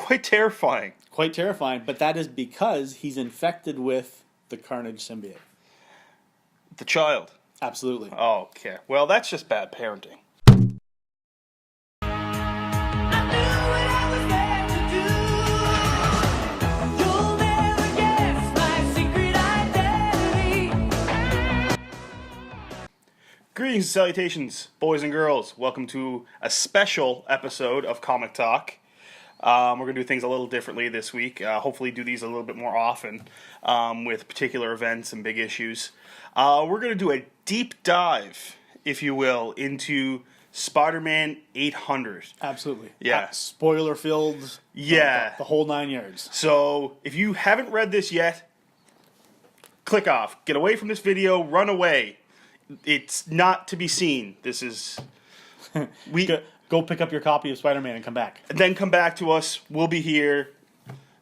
quite terrifying. Quite terrifying, but that is because he's infected with the Carnage symbiote. The child. Absolutely. Oh, okay. Well, that's just bad parenting. Greetings and salutations, boys and girls. Welcome to a special episode of Comic Talk. We're going to do things a little differently this week. Hopefully do these a little bit more often with particular events and big issues. We're going to do a deep dive, if you will, into Spider-Man 800. Absolutely. Yeah. Spoiler-filled. Yeah. The whole 9 yards. So if you haven't read this yet, click off. Get away from this video. Run away. It's not to be seen. This is... Go pick up your copy of Spider-Man and come back. Then come back to us. We'll be here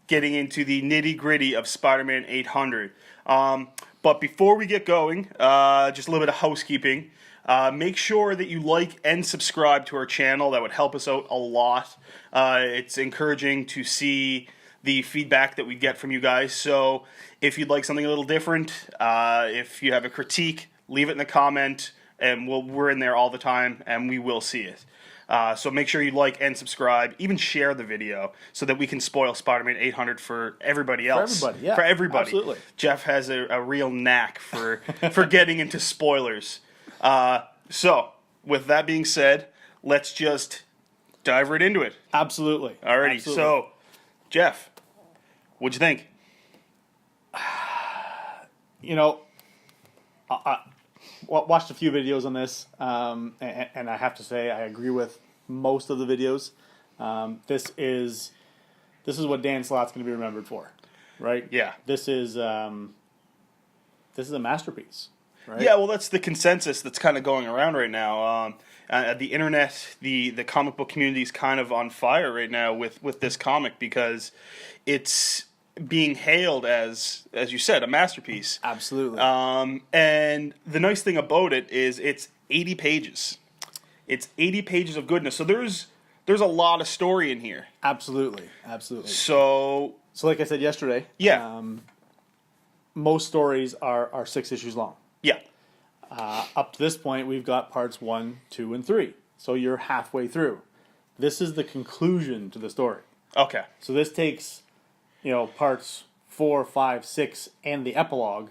getting into the nitty-gritty of Spider-Man 800. But before we get going, just a little bit of housekeeping. Make sure that you like and subscribe to our channel. That would help us out a lot. It's encouraging to see the feedback that we get from you guys. So if you'd like something a little different, if you have a critique, leave it in the comment, and we're in there all the time, and we will see it. So make sure you like and subscribe, even share the video, so that we can spoil Spider-Man 800 for everybody else. For everybody, yeah. For everybody. Absolutely. Jeff has a real knack for getting into spoilers. So, with that being said, let's just dive right into it. Absolutely. Alrighty, Absolutely. So, Jeff, what'd you think? You know, I watched a few videos on this, and I have to say I agree with most of the videos. This is what Dan Slott's going to be remembered for, right? Yeah. This is a masterpiece, right? Yeah, well, that's the consensus that's kind of going around right now. The internet, the comic book community is kind of on fire right now with this comic because it's being hailed as you said, a masterpiece. Absolutely. And the nice thing about it is it's 80 pages. It's 80 pages of goodness. So there's a lot of story in here. Absolutely. Absolutely. So like I said yesterday, yeah. Most stories are 6 issues long. Yeah. Up to this point, we've got parts 1, 2, and 3. So you're halfway through. This is the conclusion to the story. Okay. So this takes, parts 4, 5, 6, and the epilogue,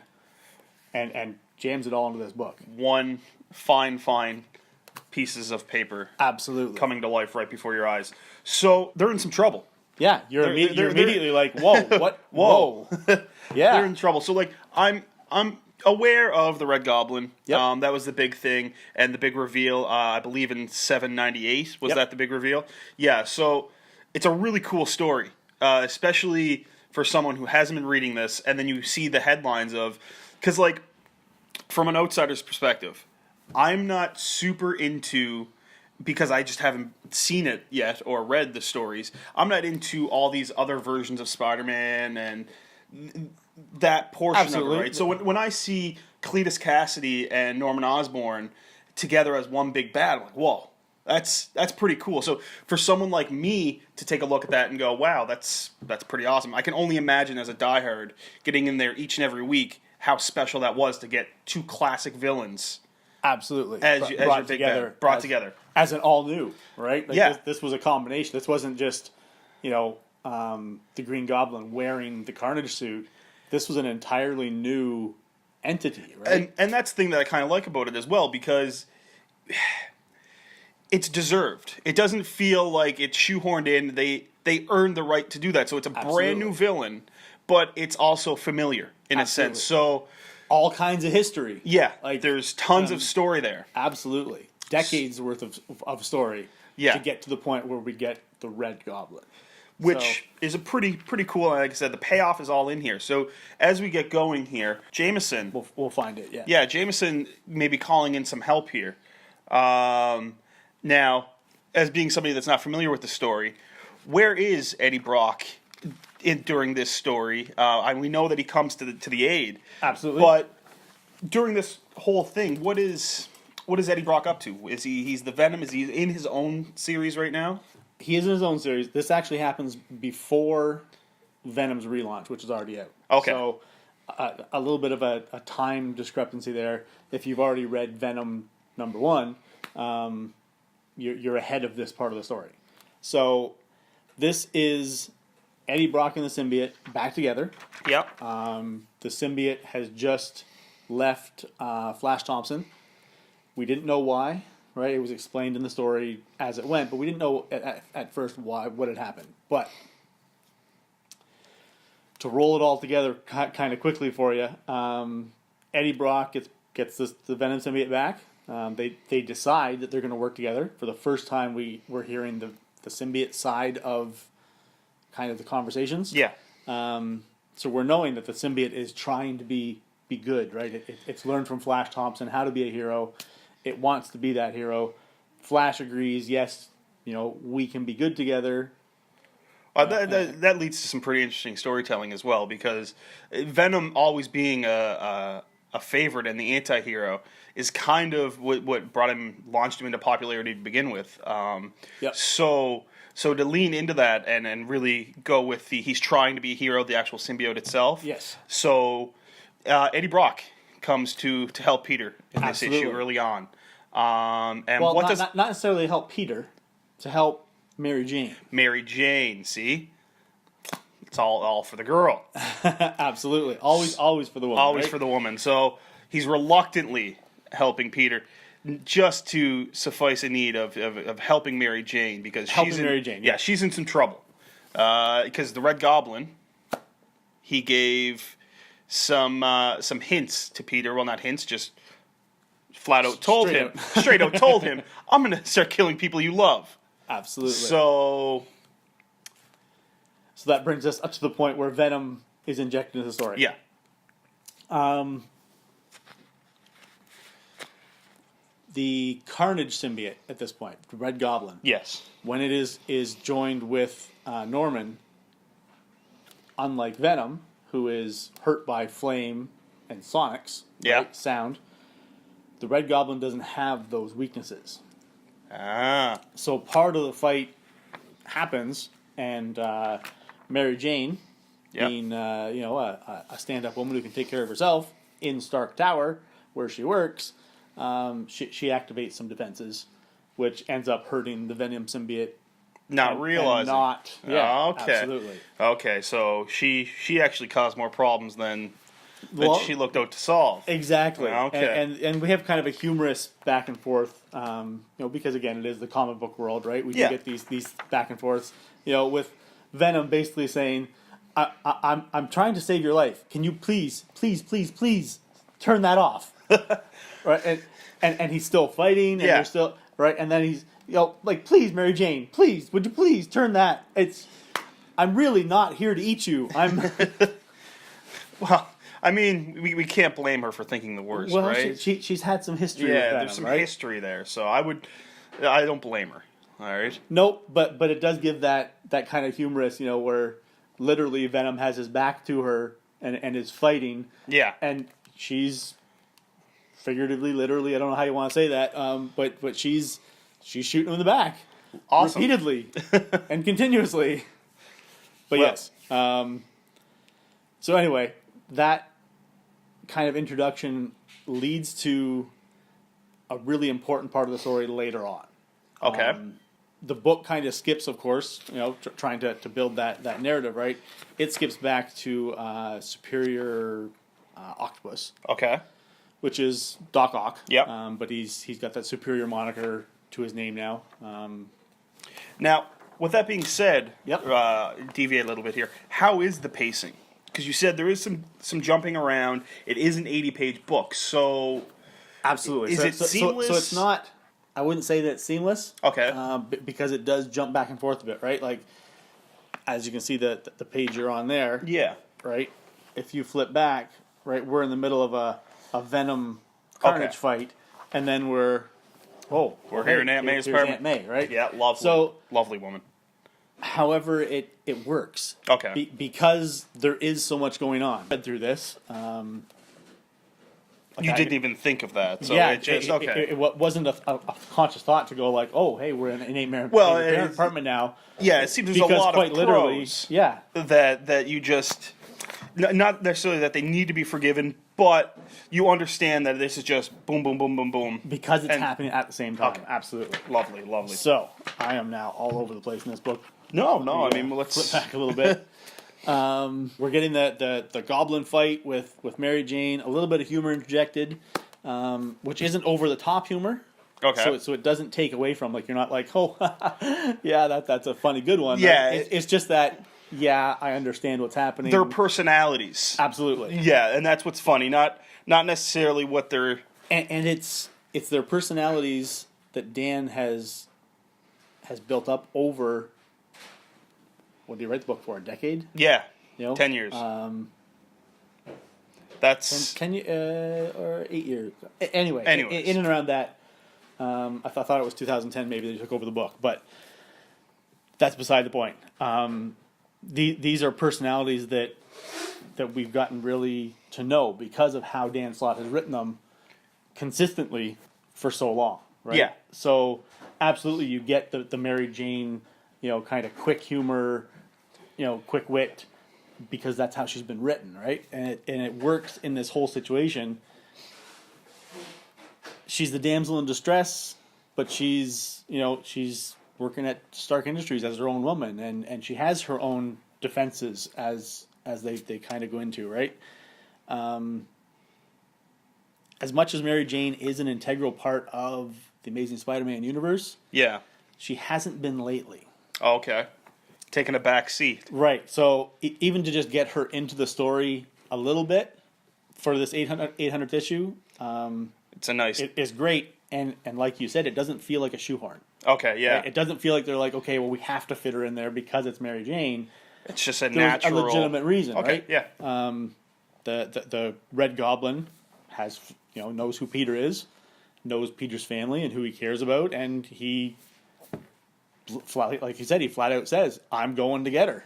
and jams it all into this book. One fine pieces of paper. Absolutely. Coming to life right before your eyes. So they're in some trouble. Yeah, you're immediately like, whoa, what? Whoa. Yeah. They're in trouble. So like I'm aware of the Red Goblin. Yep. That was the big thing and the big reveal. I believe in 798 was that the big reveal. Yeah. So it's a really cool story, especially for someone who hasn't been reading this, and then you see the headlines of, because like from an outsider's perspective, I'm not super into. Because I just haven't seen it yet or read the stories, I'm not into all these other versions of Spider-Man and that portion Absolutely. of it, right? So when I see Cletus Cassidy and Norman Osborn together as one big bad, I'm like, whoa, that's pretty cool. So for someone like me to take a look at that and go, wow, that's pretty awesome. I can only imagine as a diehard getting in there each and every week how special that was to get 2 classic villains. Absolutely. Brought together. As an all new, right? Like yeah. This was a combination. This wasn't just, the Green Goblin wearing the Carnage suit. This was an entirely new entity, right? And that's the thing that I kind of like about it as well, because it's deserved. It doesn't feel like it's shoehorned in. They earned the right to do that. So it's a brand new villain, but it's also familiar in a sense. So all kinds of history. Yeah, like there's tons of story there. Absolutely. Decades worth of story to get to the point where we get the Red Goblin. Which is a pretty cool, like I said, the payoff is all in here. So as we get going here, Jameson... We'll find it, yeah. Yeah, Jameson may be calling in some help here. Now, as being somebody that's not familiar with the story, where is Eddie Brock during this story? We know that he comes to the aid. Absolutely. But during this whole thing, what is Eddie Brock up to? He's the Venom? Is he in his own series right now? he is in his own series. This actually happens before Venom's relaunch, which is already out. Okay. So a little bit of a time discrepancy there. If you've already read Venom #1, you're ahead of this part of the story. So this is Eddie Brock and the symbiote back together. Yep. The symbiote has just left Flash Thompson. We didn't know why, right? It was explained in the story as it went, but we didn't know at first what had happened. But to roll it all together kind of quickly for you, Eddie Brock gets the Venom symbiote back. They decide that they're going to work together. For the first time, we're hearing the symbiote side of kind of the conversations. Yeah. So we're knowing that the symbiote is trying to be good, right? It's learned from Flash Thompson how to be a hero. It wants to be that hero. Flash agrees, yes, we can be good together. That leads to some pretty interesting storytelling as well, because Venom always being a favorite and the anti-hero is kind of what launched him into popularity to begin with. Yep. So to lean into that and really go with he's trying to be a hero, the actual symbiote itself. Yes. So Eddie Brock comes to help Peter in this Absolutely. issue early on. And well, what not necessarily help Peter, to help Mary Jane. Mary Jane, see? It's all for the girl. Absolutely. Always for the woman. Always right? for the woman. So he's reluctantly helping Peter just to suffice a need of helping Mary Jane, because she's in some trouble. Because the Red Goblin, he gave some hints to Peter. Well, not hints, just flat out told him, I'm going to start killing people you love. Absolutely. So that brings us up to the point where Venom is injected into the story. Yeah. The Carnage symbiote at this point, the Red Goblin. Yes. When it is joined with Norman, unlike Venom, who is hurt by flame and sonics, right, sound, the Red Goblin doesn't have those weaknesses. So part of the fight happens, and Mary Jane, being a stand-up woman who can take care of herself in Stark Tower, where she works, she activates some defenses, which ends up hurting the Venom symbiote. Not realizing. Okay. Absolutely. Okay, so she actually caused more problems than she looked out to solve. Exactly. Okay. And we have kind of a humorous back and forth, because again, it is the comic book world, right? We do get these back and forths, with Venom basically saying, I'm trying to save your life. Can you please turn that off? Right? And he's still fighting, and they're still, right? And then he's, please, Mary Jane, please, would you please turn that? I'm really not here to eat you. Well, I mean, we can't blame her for thinking the worst, right? She's had some history with Venom, there's some right? history there, so I don't blame her, all right? Nope, but it does give that kind of humorous, where literally Venom has his back to her and is fighting. Yeah. And she's figuratively, literally, I don't know how you want to say that, but she's shooting him in the back. Awesome. Repeatedly and continuously. But yes. So anyway, that kind of introduction leads to a really important part of the story later on. Okay. The book kind of skips, of course, trying to build that narrative, right? It skips back to Superior Octopus. Okay. Which is Doc Ock. Yep. But he's got that Superior moniker to his name now. Now, with that being said, Yep. Deviate a little bit here. How is the pacing? Because you said there is some jumping around. It is an 80-page book, so Absolutely. Is it seamless? So it's not. I wouldn't say that it's seamless. Okay. Because it does jump back and forth a bit, right? Like, as you can see, the page you're on there. Yeah. Right. If you flip back, right, we're in the middle of a Venom Carnage fight, and then we're here in Aunt May's apartment. Aunt May, right? Yeah, lovely. So, lovely woman. however, it works. Okay. Because there is so much going on. Read through this. Like, You didn't even think of that, so yeah, it just okay. It wasn't a conscious thought to go like, oh, hey, we're in an eight-man apartment now. Yeah, it seems there's a Because lot quite of literally, pros yeah, that you just not necessarily that they need to be forgiven, but you understand that this is just boom, boom, boom, boom, boom. because it's And- happening at the same time. Okay. Absolutely. Lovely, lovely. So I am now all over the place in this book. No, I mean, let's Flip back a little bit. We're getting the goblin fight with Mary Jane, a little bit of humor interjected, which isn't over the top humor. Okay. So it doesn't take away from, like, you're not like, oh, yeah, that's a funny good one. Yeah, right? It's just that, yeah, I understand what's happening. their personalities. Absolutely. Yeah, and that's what's funny. Not necessarily what they're. And it's their personalities that Dan has built up over. What did he write the book for? A decade? Yeah. You know, 10 years. That's. Can you or 8 years? Anyway, Anyways. in and around that. I thought it was 2010. Maybe they took over the book, but that's beside the point. These are personalities that we've gotten really to know because of how Dan Slott has written them consistently for so long, right? Yeah. So absolutely, you get the Mary Jane, kind of quick humor, quick wit, because that's how she's been written, right? And it works in this whole situation. She's the damsel in distress, but she's working at Stark Industries as her own woman, and she has her own defenses as they kind of go into, right? As much as Mary Jane is an integral part of the Amazing Spider-Man universe, Yeah. she hasn't been lately. Oh, okay. Taking a back seat. Right. So even to just get her into the story a little bit for this 800th issue, It's a nice. it is great. And like you said, it doesn't feel like a shoeharn. Okay, yeah. Right? It doesn't feel like they're like, okay, well, we have to fit her in there because it's Mary Jane. It's just a There's natural. a legitimate reason, Okay, right? yeah. The Red Goblin knows who Peter is, knows Peter's family and who he cares about, and he, like you said, he flat out says, "I'm going to get her.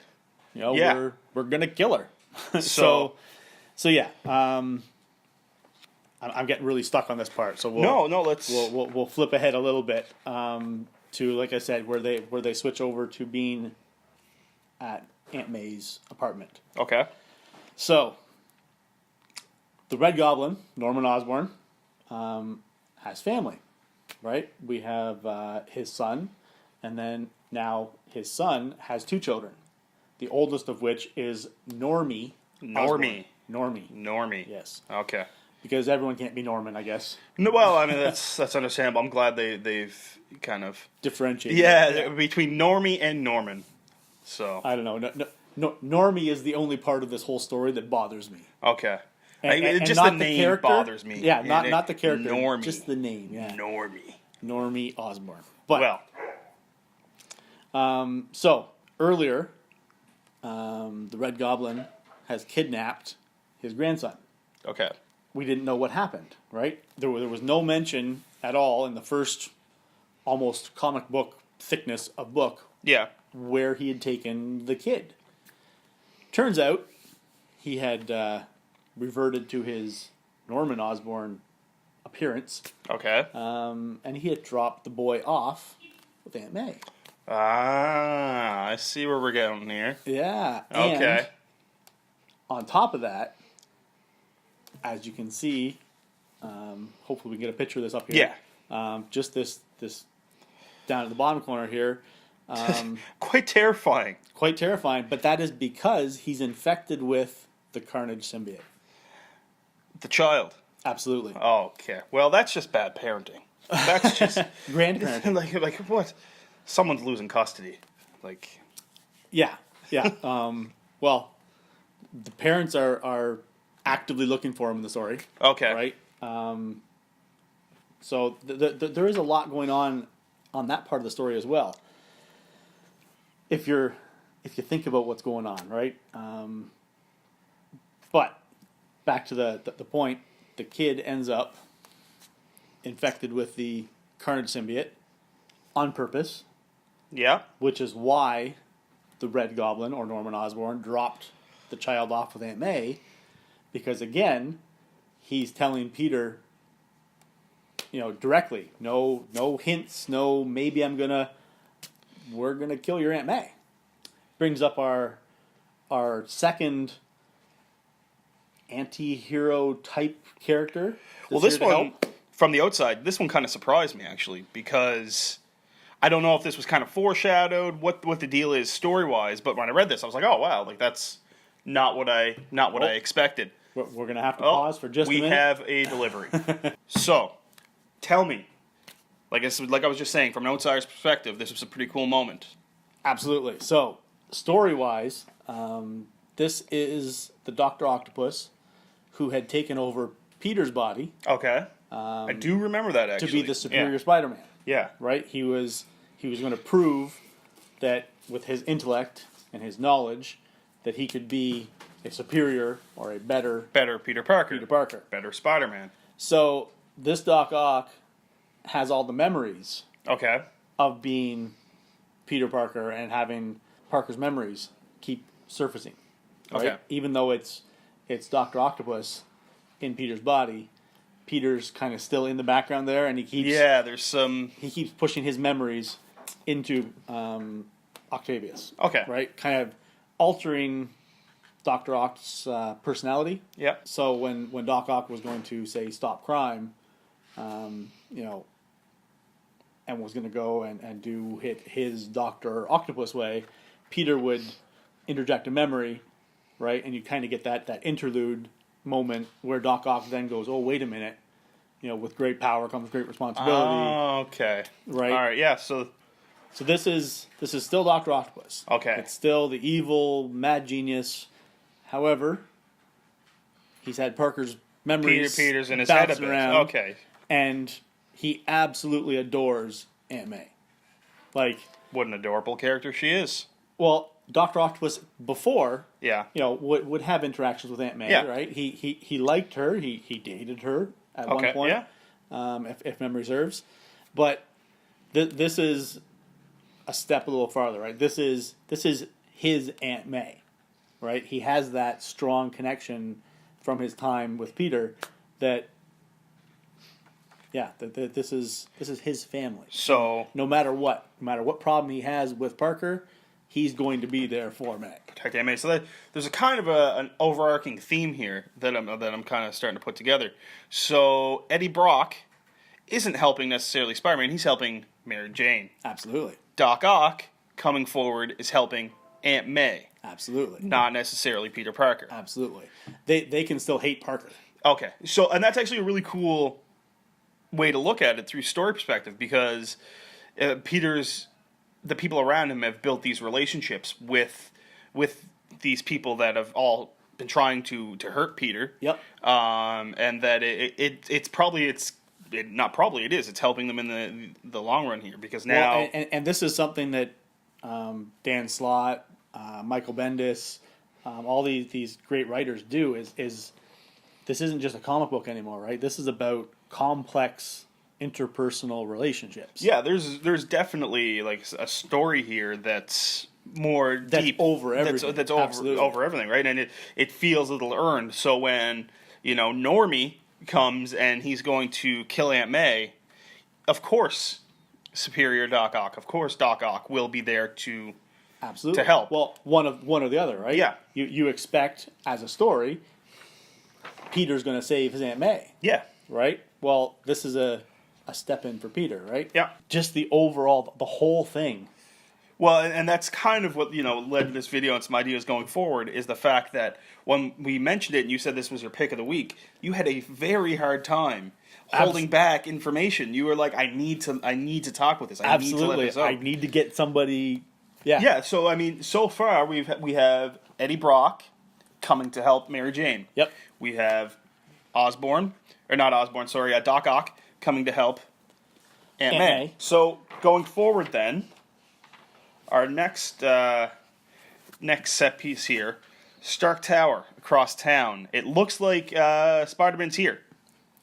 Yeah. We're gonna kill her." So yeah. I'm getting really stuck on this part, so let's. we'll flip ahead a little bit to, like I said, where they switch over to being at Aunt May's apartment. Okay. So the Red Goblin, Norman Osborn, has family, right? We have his son, and then now his son has two children. The oldest of which is Normie. Normie. Normie. Yes. Okay. Because everyone can't be Norman, I guess. No, well, I mean that's understandable. I'm glad they've kind of Differentiate. yeah between Normie and Norman. So I don't know. No, Normie is the only part of this whole story that bothers me. okay. And Just not the name character. bothers me. Yeah, not the character. Normie. Just the name. Yeah. Normie Osborn. But well, so earlier, the Red Goblin has kidnapped his grandson. okay. We didn't know what happened, right? There was no mention at all in the first almost comic book thickness of book Yeah. where he had taken the kid. Turns out he had reverted to his Norman Osborn appearance, Okay. and he had dropped the boy off with Aunt May. Ah, I see where we're going here. Yeah. And Okay. on top of that, as you can see, hopefully we can get a picture of this up here. Yeah. Just this down at the bottom corner here. Quite terrifying. Quite terrifying, but that is because he's infected with the Carnage symbiote. The child. Absolutely. Okay. Well, that's just bad parenting. That's just Grandparenting. like what? Someone's losing custody. Like. Yeah. Well, the parents are actively looking for him in the story. Okay. Right? So there is a lot going on that part of the story as well. If you think about what's going on, right? But back to the point, the kid ends up infected with the Carnage symbiote on purpose. Yeah. Which is why the Red Goblin, or Norman Osborn, dropped the child off with Aunt May, because again, he's telling Peter, directly, no hints, no maybe we're gonna kill your Aunt May. Brings up our second anti-hero type character. Well, this one, from the outside, this one kind of surprised me, actually, because I don't know if this was kind of foreshadowed, what the deal is story-wise, but when I read this, I was like, oh, wow, like, that's not what I expected. We're going to have to pause for just a minute. We have a delivery. So, tell me, like I was just saying, from an outsider's perspective, this was a pretty cool moment. Absolutely. So, story-wise, this is the Dr. Octopus who had taken over Peter's body. Okay. I do remember that, actually. To be the superior Spider-Man. Yeah. Right? He was going to prove that with his intellect and his knowledge that he could be a superior or a better Peter Parker. Better Spider-Man. So this Doc Ock has all the memories of being Peter Parker and having Parker's memories keep surfacing. Right? Okay. Even though it's Dr. Octopus in Peter's body, Peter's kind of still in the background there, and he keeps pushing his memories into Octavius. Okay. Right? Kind of altering Dr. Ock's personality. Yeah. So when Doc Ock was going to say stop crime, and was going to go and do his Dr. Octopus way, Peter would interject a memory, right? And you kind of get that interlude moment where Doc Ock then goes, oh, wait a minute, with great power comes great responsibility. Oh, okay. Right. All right. Yeah. So this is still Dr. Octopus. Okay. It's still the evil mad genius. However, he's had Parker's memories. Peter's in his head a bit. Around, okay. And he absolutely adores Aunt May. Like, what an adorable character she is. Well, Dr. Octopus before, yeah, would have interactions with Aunt May, yeah. right? He liked her. He dated her at one point, yeah. If memory serves. But this is a step a little farther, right? This is his Aunt May, right? He has that strong connection from his time with Peter that this is his family. So no matter what problem he has with Parker, he's going to be there for May. Protect Aunt May. So there's a kind of an overarching theme here that I'm kind of starting to put together. So Eddie Brock isn't helping necessarily Spider-Man. He's helping Mary Jane. Absolutely. Doc Ock coming forward is helping Aunt May. Absolutely. Not necessarily Peter Parker. Absolutely. They can still hate Parker. Okay. So, and that's actually a really cool way to look at it through story perspective, because the people around him have built these relationships with these people that have all been trying to hurt Peter. Yep. And that it's helping them in the long run here, because now and this is something that Dan Slott, Michael Bendis, all these great writers do is this isn't just a comic book anymore, right? This is about complex interpersonal relationships. Yeah, there's definitely like a story here that's more deep, over everything. That's over everything, right? And it feels a little earned. So when Normie comes and he's going to kill Aunt May, of course, superior Doc Ock. Of course, Doc Ock will be there to help. Well, one or the other, right? Yeah. You expect as a story, Peter's going to save his Aunt May. Yeah. Right? Well, this is a step in for Peter, right? Yeah. Just the whole thing. Well, and that's kind of what led to this video and some ideas going forward, is the fact that when we mentioned it and you said this was your pick of the week, you had a very hard time holding back information. You were like, I need to talk with this. I need to let this out. I need to get somebody. Yeah. Yeah. So I mean, so far we have Eddie Brock coming to help Mary Jane. Yep. We have Doc Ock coming to help Aunt May. So going forward then, our next set piece here, Stark Tower across town. It looks like Spider-Man's here.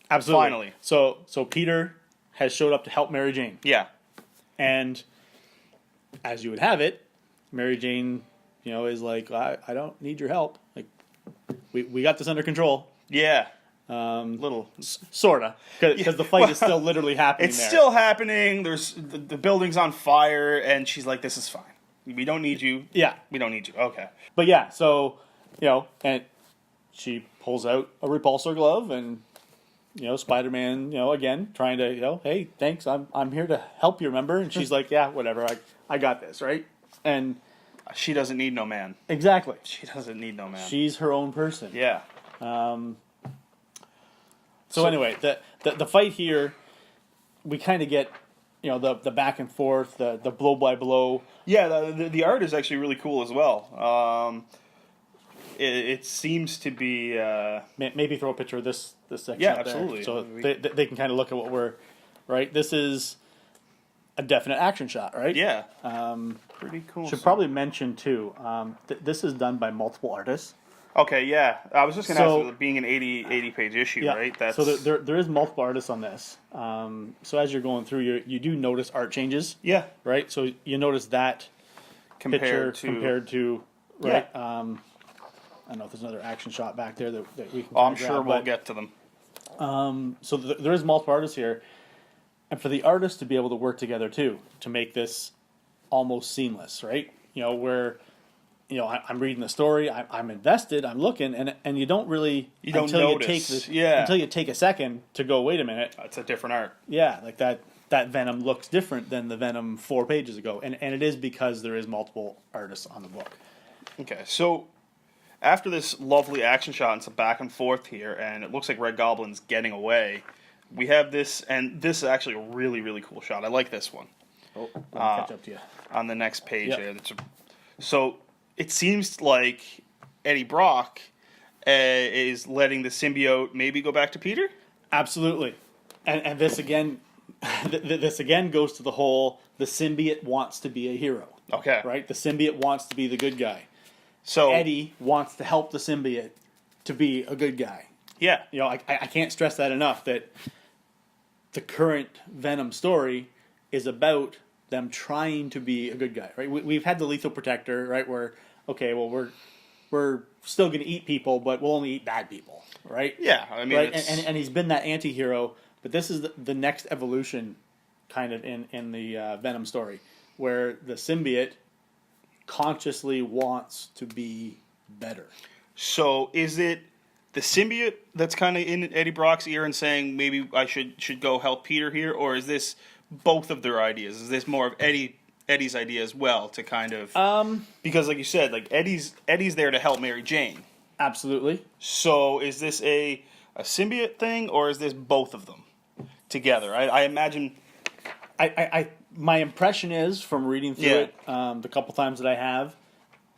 Absolutely. Finally. So Peter has showed up to help Mary Jane. Yeah. And as you would have it, Mary Jane, is like, I don't need your help. Like, we got this under control. Yeah. Little. Sorta, because the fight is still literally happening. It's there. still happening. There's the building's on fire, and she's like, "This is fine. We don't need you. Yeah, We don't need you." Okay. but yeah, so and she pulls out a repulsor glove, and Spider-Man, again trying to, hey, thanks, I'm here to help you, remember? And she's like, yeah, whatever, I got this, right? And She doesn't need no man. exactly, She doesn't need no man. she's her own person. Yeah. So anyway, the fight here, we kind of get, the back and forth, the blow by blow. Yeah, the art is actually really cool as well. It seems to be... Maybe throw a picture of this section. Yeah, up there, absolutely. so they can kind of look at what we're, right? This is a definite action shot, right? Yeah. Pretty cool. Should probably mention too, this is done by multiple artists. Okay, yeah. I was just going to So- ask, with it being an 80-page issue, right? That's... So there is multiple artists on this. So as you're going through, you do notice art changes, Yeah. right? So you notice that picture compared to right. Yeah. I don't know if there's another action shot back there that we can. Oh, I'm grab, sure we'll but, get to them. So there is multiple artists here, and for the artists to be able to work together too to make this almost seamless, right? Where I'm reading the story, I'm invested, I'm looking, and you don't really don't notice. Until you take a second to go, wait a minute, It's a different art. yeah, like that Venom looks different than the Venom 4 pages ago, and it is because there is multiple artists on the book. Okay, so after this lovely action shot and some back and forth here, and it looks like Red Goblin's getting away, we have this, and this is actually a really, really cool shot. I like this one. Oh, let me catch up to you. On the next page Yep. here. So it seems like Eddie Brock is letting the symbiote maybe go back to Peter? Absolutely, and this again, this again goes to the whole the symbiote wants to be a hero, Okay. right? The symbiote wants to be the good guy. So Eddie wants to help the symbiote to be a good guy. yeah. I can't stress that enough, that the current Venom story is about them trying to be a good guy, right? We've had the Lethal Protector, right, where, okay, well, we're still going to eat people, but we'll only eat bad people, right? Yeah, I mean, Right? it's, And he's been that anti-hero, but this is the next evolution kind of in the Venom story, where the symbiote consciously wants to be better. so is it the symbiote that's kind of in Eddie Brock's ear and saying maybe I should go help Peter here, or is this both of their ideas? Is this more of Eddie's idea as well to kind of because like you said, like Eddie's there to help Mary Jane. Absolutely. So is this a symbiote thing, or is this both of them together? I imagine. My impression is from reading through Yeah. it the couple times that I have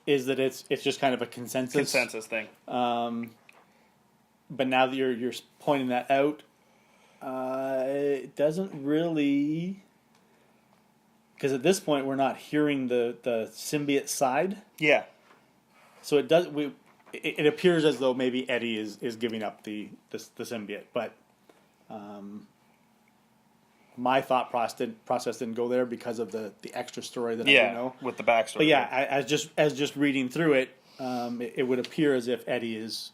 is that it's just kind of a consensus Thing. But now that you're pointing that out, it doesn't really, because at this point we're not hearing the symbiote side. Yeah. So it does. It appears as though maybe Eddie is giving up the symbiote, but my thought process didn't go there because of the extra story that I do know. With the backstory. But yeah, as just reading through it, it would appear as if Eddie is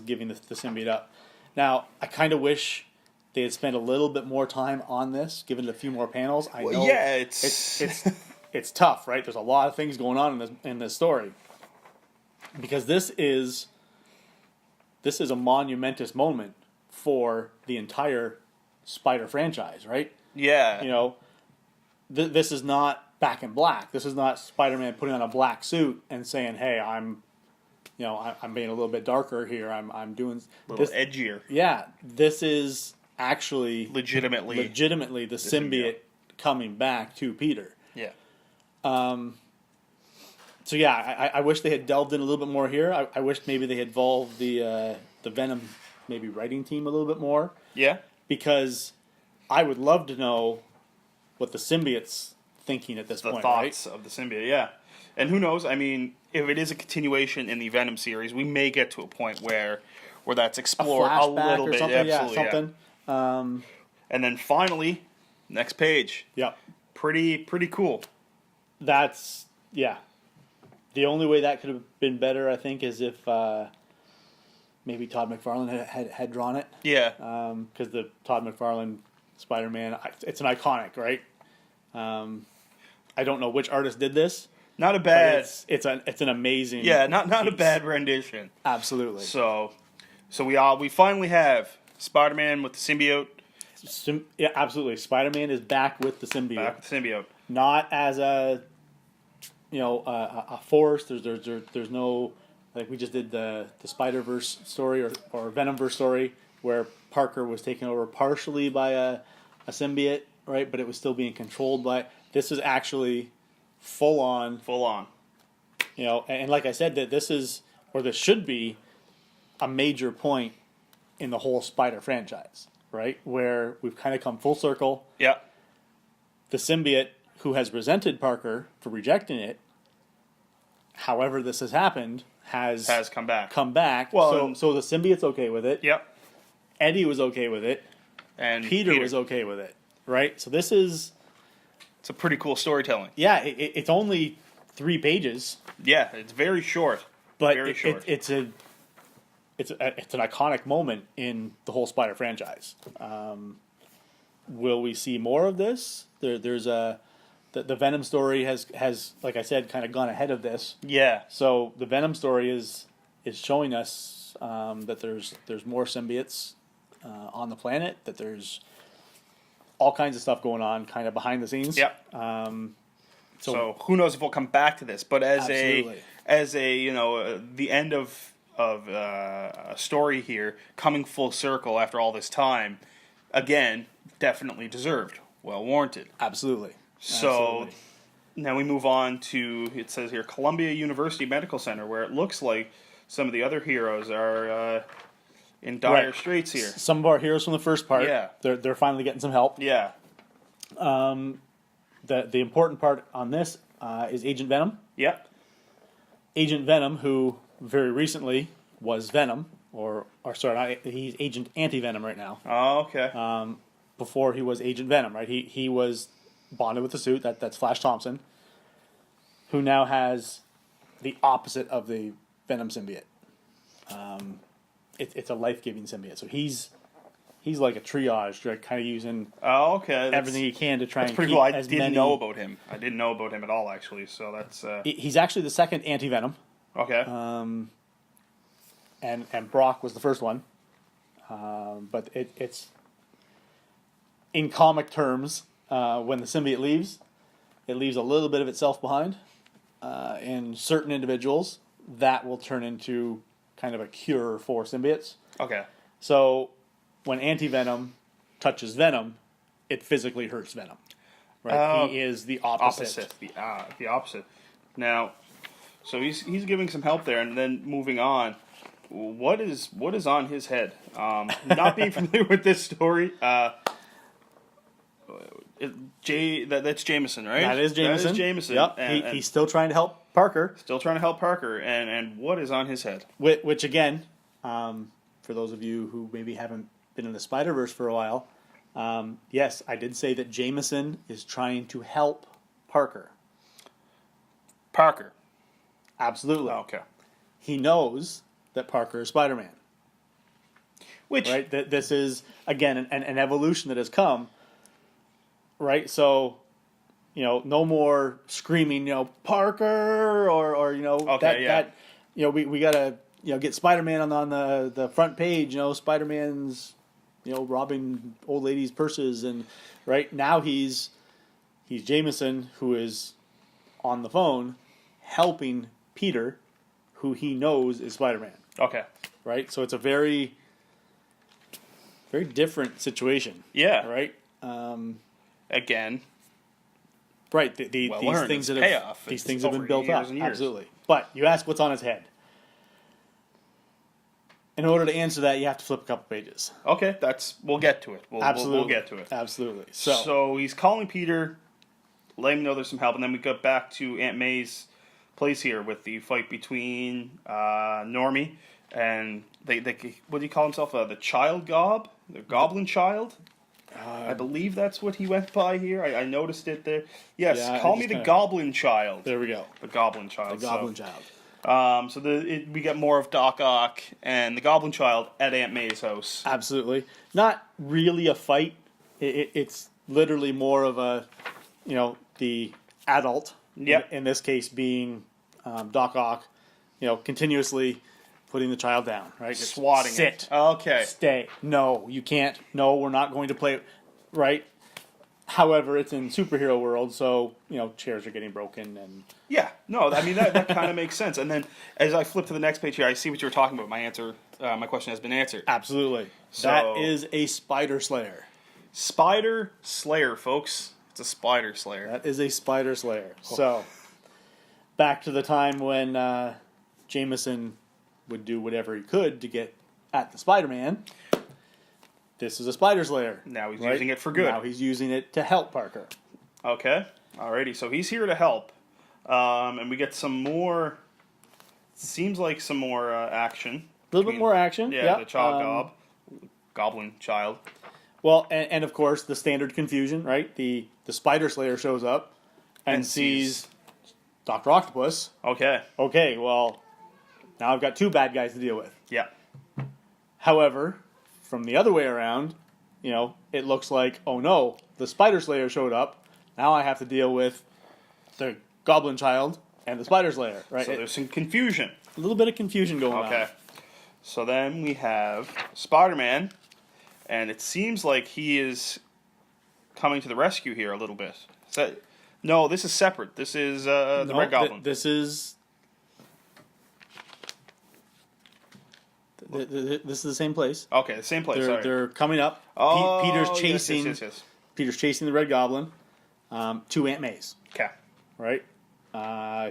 giving the symbiote up. Now, I kind of wish they had spent a little bit more time on this, given it a few more panels. I know yeah, it's tough, right? There's a lot of things going on in this story, because this is a monumentous moment for the entire Spider franchise, right? Yeah. This is not Back in Black. This is not Spider-Man putting on a black suit and saying, "Hey, I'm being a little bit darker here. I'm doing A little this." edgier. Yeah, this is actually Legitimately the symbiote coming back to Peter. Yeah. So yeah, I wish they had delved in a little bit more here. I wish maybe they had involved the Venom maybe writing team a little bit more, Yeah. because I would love to know what the symbiote's thinking at this The point, thoughts right? of the symbiote, yeah. And who knows? I mean, if it is a continuation in the Venom series, we may get to a point where that's A explored a flashback little or bit. something, Absolutely, yeah, something. And then finally, next page. Yep. Pretty cool. That's, yeah. The only way that could have been better, I think, is if maybe Todd McFarlane had drawn it. Yeah. Because the Todd McFarlane Spider-Man, it's an iconic, right? I don't know which artist did this. Not a bad. It's an amazing. Yeah, not a piece. bad rendition. Absolutely. So we finally have Spider-Man with the symbiote. Yeah, absolutely. Spider-Man is back with the symbiote. Back with the symbiote. Not as a force. There's no, like we just did the Spider-Verse story or Venomverse story where Parker was taken over partially by a symbiote, right? But it was still being controlled by. This is actually full on. And like I said, that this should be a major point in the whole Spider franchise, right? Where we've kind of come full circle. Yeah. The symbiote who has resented Parker for rejecting it, however this has happened, has come back. Well, so the symbiote's okay with it. Yep. Eddie was okay with it. And Peter was okay with it, right? So this is... It's a pretty cool storytelling. Yeah, it's only 3 pages. Yeah, it's very short. But very short. It's an iconic moment in the whole Spider franchise. Will we see more of this? There's the Venom story has like I said kind of gone ahead of this. Yeah. So the Venom story is showing us that there's more symbiotes on the planet. That there's all kinds of stuff going on, kind of behind the scenes. Yep. So who knows if we'll come back to this? But as absolutely. The end of a story here, coming full circle after all this time, again, definitely deserved, well warranted. Absolutely. So now we move on to, it says here, Columbia University Medical Center, where it looks like some of the other heroes are in dire straits here. Some of our heroes from the first part, Yeah. they're finally getting some help. Yeah. The important part on this is Agent Venom. Yep. Agent Venom, who very recently was Venom, he's Agent Anti-Venom right now. Oh, okay. Before he was Agent Venom, right? He was bonded with the suit. That's Flash Thompson, who now has the opposite of the Venom symbiote. It's a life-giving symbiote. So he's like a triage, right? Kind of using everything he can to try and pretty keep cool. I as didn't many... know about him. I didn't know about him at all, actually. So that's He's actually the second Anti-Venom. okay. And Brock was the first one. But it's in comic terms, when the symbiote leaves, it leaves a little bit of itself behind. In certain individuals, that will turn into kind of a cure for symbiotes. Okay. So when Anti-Venom touches Venom, it physically hurts Venom. Right? He is the opposite. The opposite. Now, so he's giving some help there, and then moving on. What is on his head? Not being familiar with this story. That's Jameson, right? That is Jameson. That is Jameson. Yep. And He's still trying to help Parker. Still trying to help Parker. And what is on his head? Which again, for those of you who maybe haven't been in the Spider-Verse for a while, yes, I did say that Jameson is trying to help Parker. Parker. Absolutely. Okay. He knows that Parker is Spider-Man. Which... Right? This is, again, an evolution that has come. Right? So, no more screaming, Parker, or that we got to, get Spider-Man on the front page, Spider-Man's, robbing old ladies' purses, and right now he's Jameson, who is on the phone helping Peter, who he knows is Spider-Man. Okay. Right? So it's a very, very different situation. Yeah. Right? Again. Right. These things have been built up. Absolutely. But you ask what's on his head. In order to answer that, you have to flip a couple pages. Okay, we'll get to it. We'll get to it. Absolutely. So he's calling Peter, letting him know there's some help, and then we got back to Aunt May's place here with the fight between Normie and they what do you call himself? The Child Gob? The Goblin Child? I believe that's what he went by here. I noticed it there. Yes, call me the Goblin Child. There we go. The Goblin Child. The Goblin Child. We get more of Doc Ock and the Goblin Child at Aunt May's house. Absolutely. Not really a fight. It's literally more of a, the adult, Yep. in this case being Doc Ock, continuously putting the child down, right? Just Swatting sit, it. Okay. stay. No, you can't. No, we're not going to play, right? However, it's in superhero world, so, chairs are getting broken and... Yeah. No, I mean, that kind of makes sense. And then as I flip to the next page here, I see what you were talking about. My question has been answered. Absolutely. So- That is a spider slayer. Spider Slayer, folks. It's a spider slayer. That is a spider slayer. So, back to the time when Jameson would do whatever he could to get at the Spider-Man. This is a spider slayer. Now he's using it for good. Now he's using it to help Parker. Okay. Alrighty. So he's here to help. And we get some more... Seems like some more action. A little bit more action. Yeah, the child Goblin Child. Well, and of course, the standard confusion, right? The spider slayer shows up and sees Dr. Octopus. Okay. Okay, well, now I've got two bad guys to deal with. Yeah. However, from the other way around, it looks like, oh no, the Spider Slayer showed up. Now I have to deal with the Goblin Child and the Spider Slayer, right? So there's some confusion. A little bit of confusion going on. Okay. So then we have Spider-Man, and it seems like he is coming to the rescue here a little bit. No, this is separate. This is the Red Goblin. This is... This is the same place. Okay, the same place. Sorry. They're coming up. Oh, Peter's yes, chasing. yes. Peter's chasing the Red Goblin to Aunt May's. Okay. Right.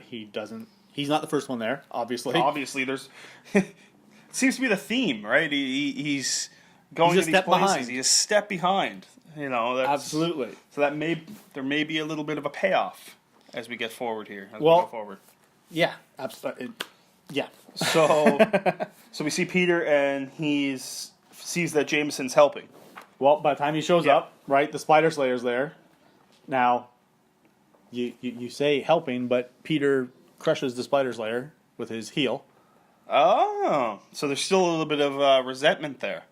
He doesn't. He's not the first one there. Obviously. Obviously, there's. It seems to be the theme, right? He's going He's to a these step places. behind. He's a step behind. That's, Absolutely. So there may be a little bit of a payoff as we get forward here. We Well- go forward. Yeah. Absolutely. Yeah. So we see Peter, and sees that Jameson's helping. Well, by the time he shows up, right, the Spider Slayer's there. Now, you say helping, but Peter crushes the Spider Slayer with his heel. Oh, so there's still a little bit of resentment there.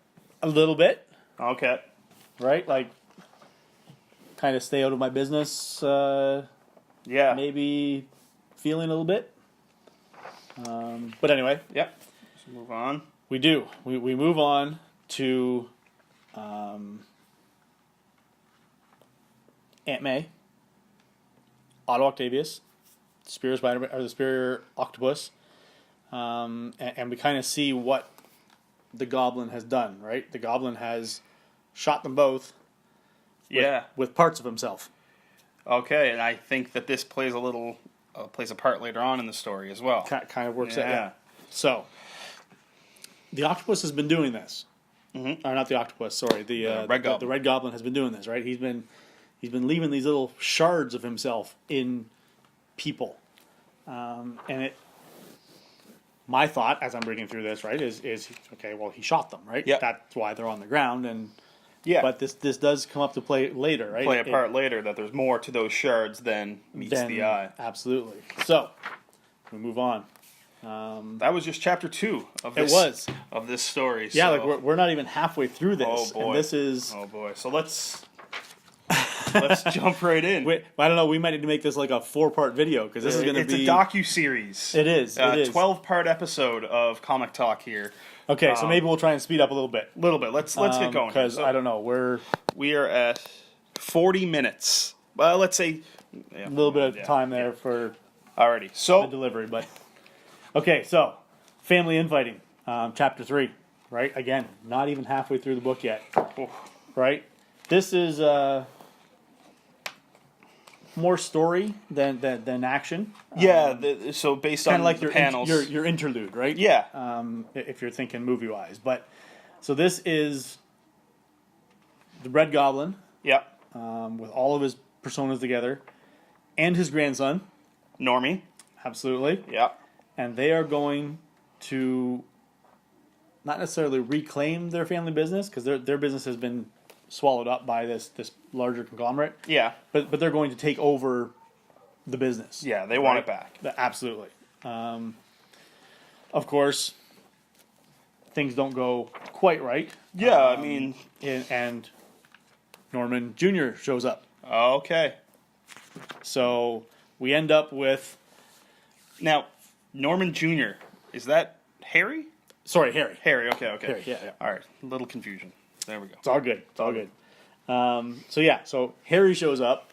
A little bit, Okay. right? Like, kind of stay out of my business. Yeah. Maybe feeling a little bit. But anyway, Yep. Let's move on. we do. We move on to Aunt May, Otto Octavius, Spear Spider or the Spear Octopus, and we kind of see what the Goblin has done. Right, the Goblin has shot them both. With parts of himself. Okay, and I think that this plays a part later on in the story as well. Kind of works out. Yeah. Yeah. So, the octopus has been doing this. Mm-hmm. Or not the octopus. Sorry, the Red Goblin. The Red Goblin has been doing this, right? He's been leaving these little shards of himself in people, and it. My thought, as I'm reading through this, right, is okay. Well, he shot them, right? Yep. That's why they're on the ground, and Yeah. But this does come up to play later, right? Play a part later that there's more to those shards than meets the eye. Absolutely. So we move on. That was just chapter 2 of this. It was of this story. Yeah, so. like we're not even halfway through this. Oh boy. And this is. Oh boy. So let's jump right in. I don't know. We might need to make this like a 4-part video because this is going to be. It's a docu-series. It is. It is. 12-part episode of Comic Talk here. Okay, so maybe we'll try and speed up a little bit. Let's get going. Because I don't know. We are at 40 minutes. Well, let's say A little bit of time there for already. the So delivery, but okay. So, family infighting, chapter 3. Right. Again, not even halfway through the book yet. Right. This is more story than action. so based on Kind of like the panels, your interlude, right? yeah, If you're thinking movie wise, but so this is the Red Goblin yeah, with all of his personas together, and his grandson, Normie, absolutely, yeah, and they are going to not necessarily reclaim their family business because their business has been swallowed up by this larger conglomerate. yeah, But they're going to take over the business. yeah. They want it back. Absolutely. And of course, things don't go quite right. Yeah, I mean, And Norman Jr. shows up. okay. So we end up with... Now, Norman Jr., is that Harry? Sorry, Harry. Harry, okay. Harry, yeah. All right, a little confusion. There we go. It's all good. It's all good. So Harry shows up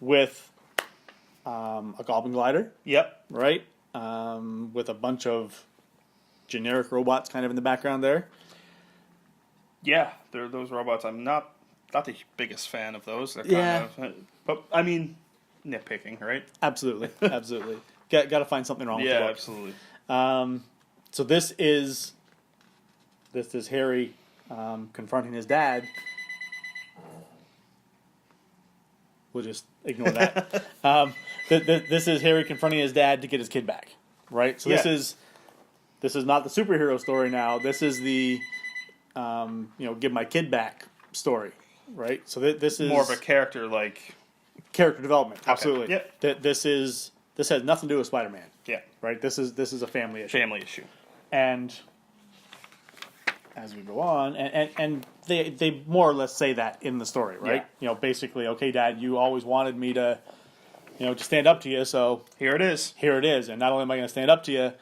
with a Goblin glider, Yep. right? With a bunch of generic robots kind of in the background there. Yeah, they're those robots. I'm not the biggest fan of those. They're Yeah. kind of, but I mean, nitpicking, right? Absolutely. Got to find something wrong with the Yeah, book. absolutely. So this is Harry confronting his dad. We'll just ignore that. This is Harry confronting his dad to get his kid back, right? So Yeah. this is not the superhero story now. This is the give my kid back story, right? So this is More of a character, like, character development. Absolutely. Yep. This has nothing to do with Spider-Man, yeah, right? This is a family issue. family issue. And as we go on, and they more or less say that in the story, right? Yeah. Basically, okay, Dad, you always wanted me to, to stand up to you, so Here it is. here it is. And not only am I going to stand up to you,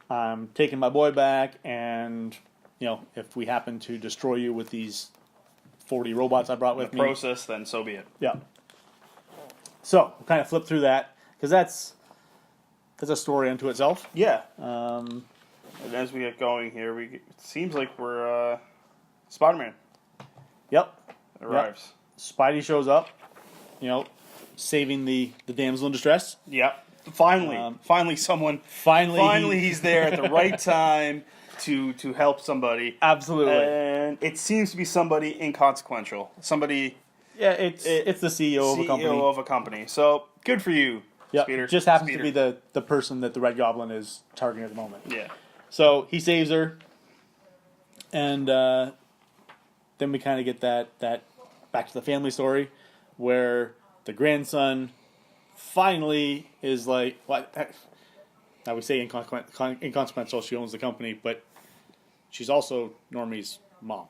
I'm taking my boy back, and if we happen to destroy you with these 40 robots I brought with me, Process, then so be it. yeah. So we'll kind of flip through that because that's a story unto itself. Yeah. And as we get going here, it seems like we're Spider-Man Yep. arrives. Spidey shows up, saving the damsel in distress. Yep. Finally, someone. Finally, He's there at the right time to help somebody. Absolutely. And it seems to be somebody inconsequential. Somebody. Yeah, it's the CEO of a company. CEO of a company. So good for you. Yep. Speeder. Just happens Speeder. to be the person that the Red Goblin is targeting at the moment. Yeah. So he saves her, and then we kind of get that back to the family story, where the grandson finally is like, what? Now we say inconsequential. She owns the company, but she's also Normie's mom.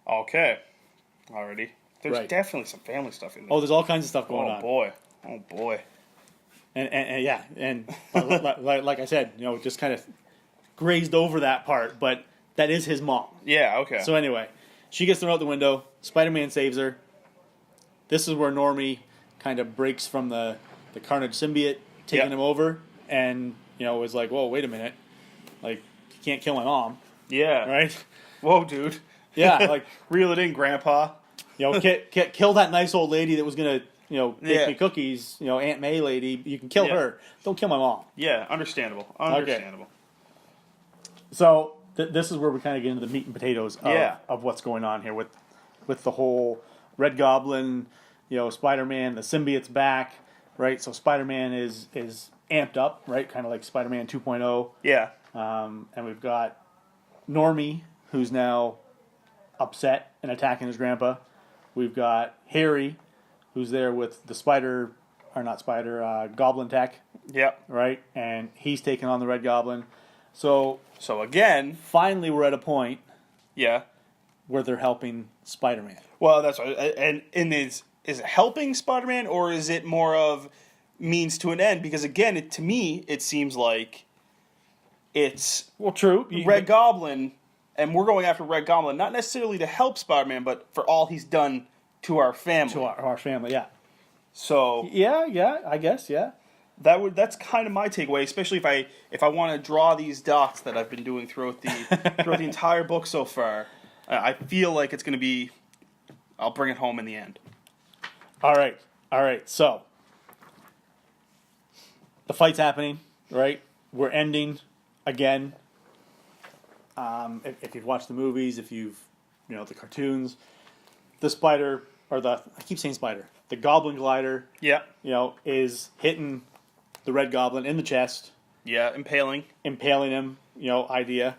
Okay. Already. There's Right. definitely some family stuff in there. Oh, there's all kinds of stuff going on. Oh boy. And yeah, and like I said, just kind of grazed over that part, but that is his mom. Yeah. Okay. So anyway, she gets thrown out the window. Spider-Man saves her. This is where Normie kind of breaks from the Carnage symbiote taking him over, and is like, whoa, wait a minute, like you can't kill my mom, yeah. right? Whoa, dude. Yeah, like Reel it in, Grandpa. kill that nice old lady that was gonna bake Yeah. me cookies, Aunt May lady. You can kill her. Don't kill my mom. Yeah. Understandable. So this is where we kind of get into the meat and potatoes of what's going on here with the whole Red Goblin, Spider-Man, the symbiote's back, right? So Spider-Man is amped up, right? Kind of like Spider-Man 2.0. Yeah. And we've got Normie, who's now upset and attacking his grandpa. We've got Harry, who's there with the Goblin tech, Yep. right? And he's taking on the Red Goblin. So again, finally we're at a point yeah. where they're helping Spider-Man. Well, that's right. And is it helping Spider-Man, or is it more of means to an end? Because again, to me, it seems like it's True. Red Goblin, and we're going after Red Goblin, not necessarily to help Spider-Man, but for all he's done to our family. To our family, yeah. So Yeah, I guess, yeah. that's kind of my takeaway, especially if I want to draw these dots that I've been doing throughout the entire book so far. I feel like it's going to be. I'll bring it home in the end. All right. So the fight's happening, right? We're ending again. If you've watched the movies, if you've the cartoons, the spider I keep saying spider, the Goblin glider, Yeah. is hitting the Red Goblin in the chest, Yeah, impaling him, idea.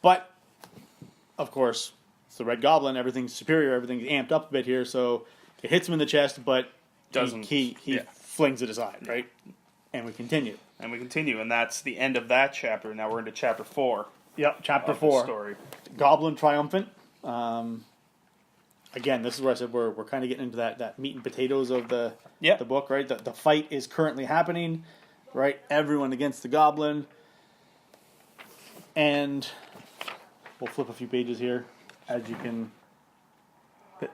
But of course, it's the Red Goblin. Everything's superior. Everything's amped up a bit here, so it hits him in the chest, but Doesn't- he yeah. flings it aside, right? And we continue. And we continue, and that's the end of that chapter. Now we're into chapter 4. Yep, chapter of the 4. story. Goblin triumphant. Again, this is where I said we're kind of getting into that meat and potatoes of the book, right? The fight is currently happening, right? Everyone against the goblin. And we'll flip a few pages here, as you can.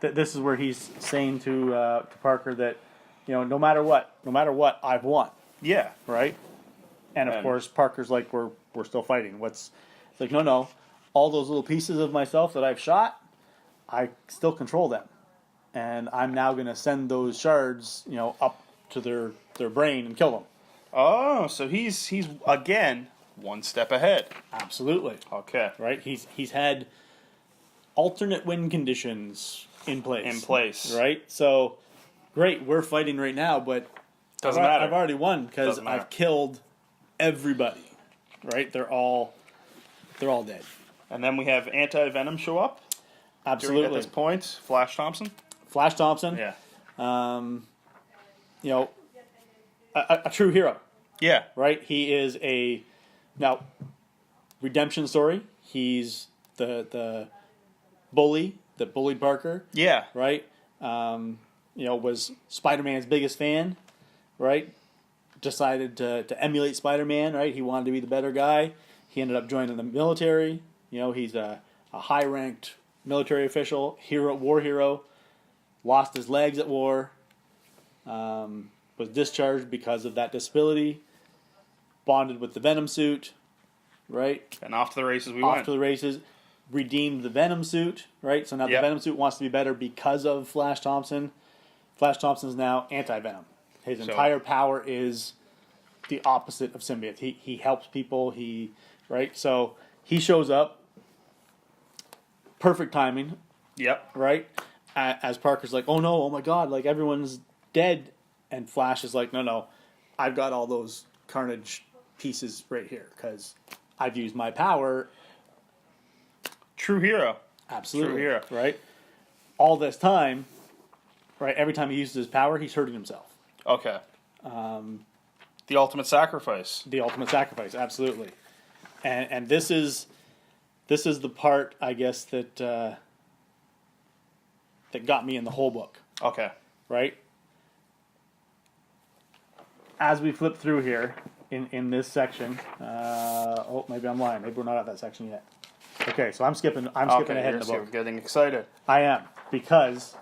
This is where he's saying to Parker that, no matter what, I've won. Yeah. Right? And of course, Parker's like, we're still fighting. It's like, no. All those little pieces of myself that I've shot, I still control them. And I'm now going to send those shards, up to their brain and kill them. Oh, so he's again one step ahead. Absolutely. Okay. Right? He's had alternate win conditions in place. Right? So, great, we're fighting right now, but doesn't matter. I've already won because I've killed everybody. Right? They're all dead. And then we have Anti-Venom show up. Absolutely. At this point, Flash Thompson. Yeah. A true hero. Yeah. Right? He is now redemption story. He's the bully that bullied Parker. Yeah. Right? Was Spider-Man's biggest fan, right? Decided to emulate Spider-Man, right? He wanted to be the better guy. He ended up joining the military. He's a high-ranked military official, war hero. Lost his legs at war. Was discharged because of that disability. Bonded with the Venom suit, right? And off to the races we went. Off to the races. Redeemed the Venom suit, right? So now the Venom suit wants to be better because of Flash Thompson. Flash Thompson is now anti-Venom. His entire power is the opposite of symbiote. He helps people. Right? So he shows up. Perfect timing. Yep. Right? As Parker's like, oh no, oh my god, like everyone's dead. And Flash is like, no, I've got all those Carnage pieces right here because I've used my power. True hero. Absolutely. True hero. Right? All this time, right, every time he uses his power, he's hurting himself. Okay. The ultimate sacrifice. The ultimate sacrifice, absolutely. And this is the part, I guess, that got me in the whole book. Okay. Right? As we flip through here in this section, maybe I'm lying. Maybe we're not at that section yet. Okay, so I'm skipping ahead in the book. You're getting excited. I am, because,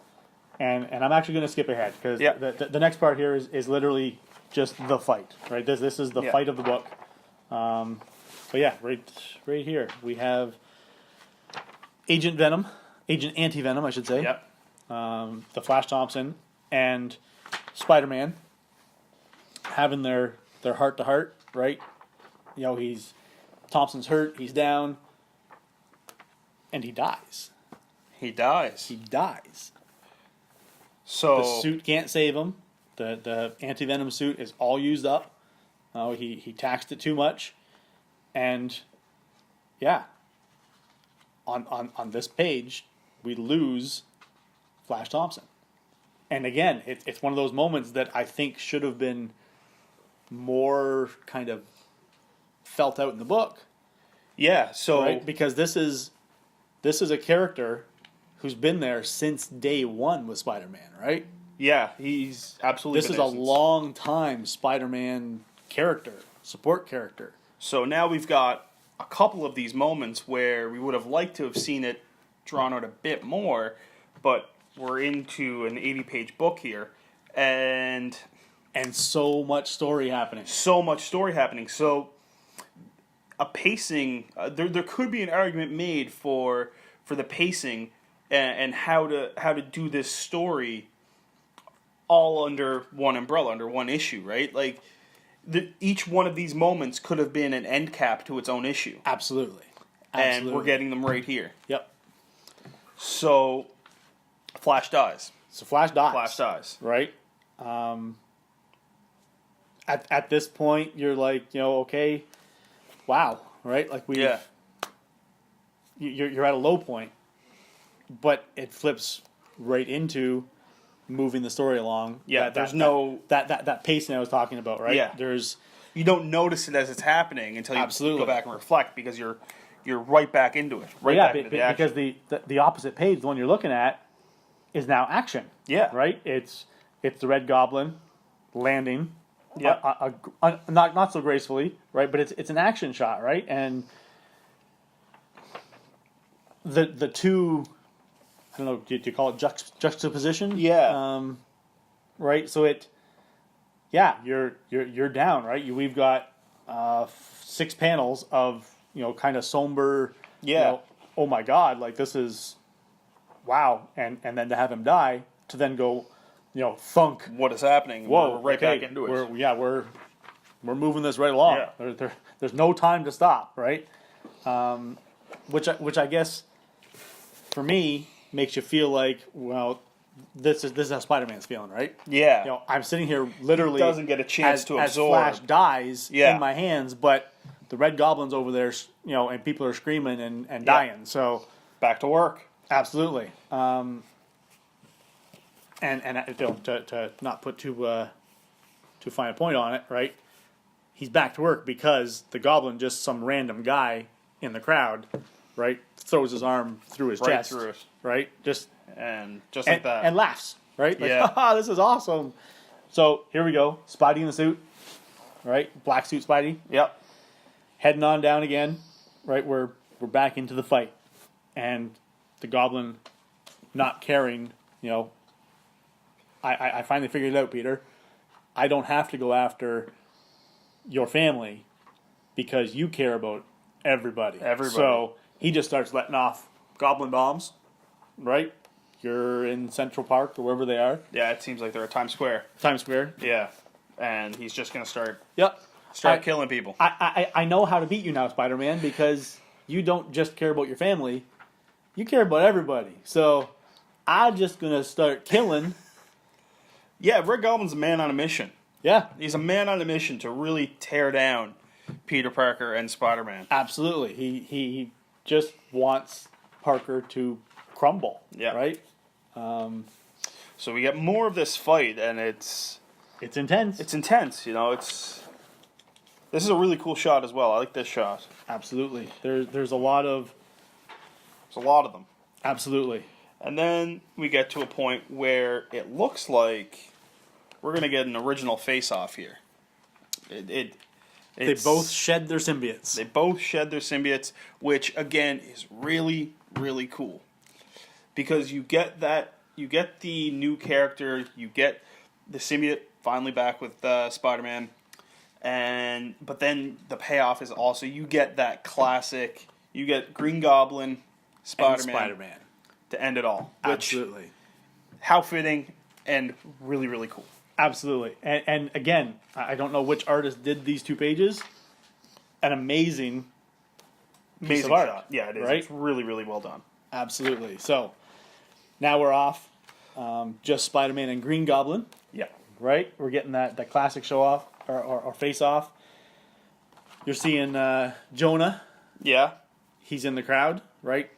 and I'm actually going to skip ahead, because the next part here is literally just the fight, right? This is the fight of the book. But yeah, right here, we have Agent Anti-Venom, I should say. Yep. The Flash Thompson and Spider-Man having their heart-to-heart, right? Thompson's hurt, he's down, and he dies. He dies. So the suit can't save him. The anti-venom suit is all used up. He taxed it too much, and on this page we lose Flash Thompson. And again, it's one of those moments that I think should have been more kind of felt out in the book. Yeah. So right? Because this is a character who's been there since day one with Spider-Man, right? Yeah, he's absolutely. This is a long time Spider-Man support character. So now we've got a couple of these moments where we would have liked to have seen it drawn out a bit more, but we're into an 80-page book here, and so much story happening. So a pacing, there could be an argument made for the pacing and how to do this story all under one umbrella, under one issue, right? Like each one of these moments could have been an end cap to its own issue. Absolutely. And we're getting them right here. Yep. So Flash dies. Right? At this point, you're like, okay, wow, right? Like you're at a low point, but it flips right into moving the story along. Yeah, that pacing I was talking about, right? Yeah. There's you don't notice it as it's happening until you Absolutely. go back and reflect, because you're right back into it. Right yeah, back into the action. because the opposite page, the one you're looking at, is now action. Yeah. Right. It's the Red Goblin landing. Yeah. Not so gracefully, right? But it's an action shot, right? And the two, I don't know, do you call it juxtaposition? Yeah. Right. So you're down, right? We've got 6 panels of kind of somber. Yeah. Oh my God! Like, this is wow, and then to have him die, to then go, thunk. What is happening? Whoa, We're right okay, back into it. We're moving this right along. Yeah. There's no time to stop, right? Which I guess for me makes you feel like, well, this is how Spider-Man's feeling, right? Yeah. I'm sitting here literally He doesn't get a chance to absorb. as Flash dies Yeah. in my hands, but the Red Goblin's over there, and people are screaming and dying. So Back to work. absolutely. And to not put too fine a point on it, right? He's back to work because the Goblin, just some random guy in the crowd, right, throws his arm through his Right chest, through it. right, And just like that. and laughs, right? Like, Yeah. haha, this is awesome. So here we go, Spidey in the suit, right, black suit Spidey, Yep. heading on down again, right? We're back into the fight, and the Goblin not caring, I finally figured it out, Peter. I don't have to go after your family because you care about everybody. Everybody. So he just starts letting off goblin bombs, right? You're in Central Park or wherever they are. Yeah, it seems like they're at Times Square. Times Square. Yeah. And he's just going to start Yep. killing people. I know how to beat you now, Spider-Man, because you don't just care about your family. You care about everybody. So I'm just going to start killing. Yeah, Red Goblin's a man on a mission. Yeah. He's a man on a mission to really tear down Peter Parker and Spider-Man. Absolutely. He just wants Parker to crumble. Yeah. Right? So we get more of this fight, and it's intense. It's intense, This is a really cool shot as well. I like this shot. Absolutely. There's a lot of... There's a lot of them. Absolutely. And then we get to a point where it looks like we're going to get an original face-off here. They both shed their symbiotes. They both shed their symbiotes, which, again, is really, really cool. Because you get the new character, you get the symbiote finally back with Spider-Man, but then the payoff is also, you get that classic, you get Green Goblin, Spider-Man. To end it all. Absolutely. How fitting and really, really cool. Absolutely. And again, I don't know which artist did these 2 pages. An amazing piece of art. Shot. Yeah, it is. Right? It's really, really well done. Absolutely. So, now we're off. Just Spider-Man and Green Goblin. Yeah. Right? We're getting that classic show off, or face off. You're seeing Jonah. Yeah. He's in the crowd, right?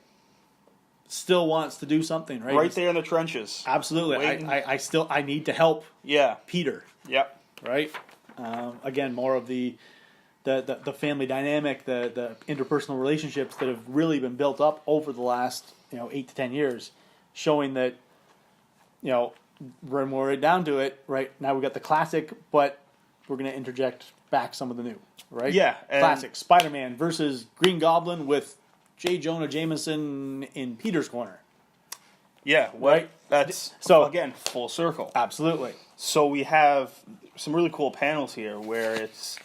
Still wants to do something, right? Right there in the trenches. Absolutely. Waiting. I need to help Yeah. Peter. Yep. Right? Again, more of the family dynamic, the interpersonal relationships that have really been built up over the last 8 to 10 years, showing that when we're down to it, right now we got the classic, but we're going to interject back some of the new, right? Yeah. Classic Spider-Man versus Green Goblin with J. Jonah Jameson in Peter's corner. Yeah. Right? That's, So again, full circle. Absolutely. So we have some really cool panels here where it's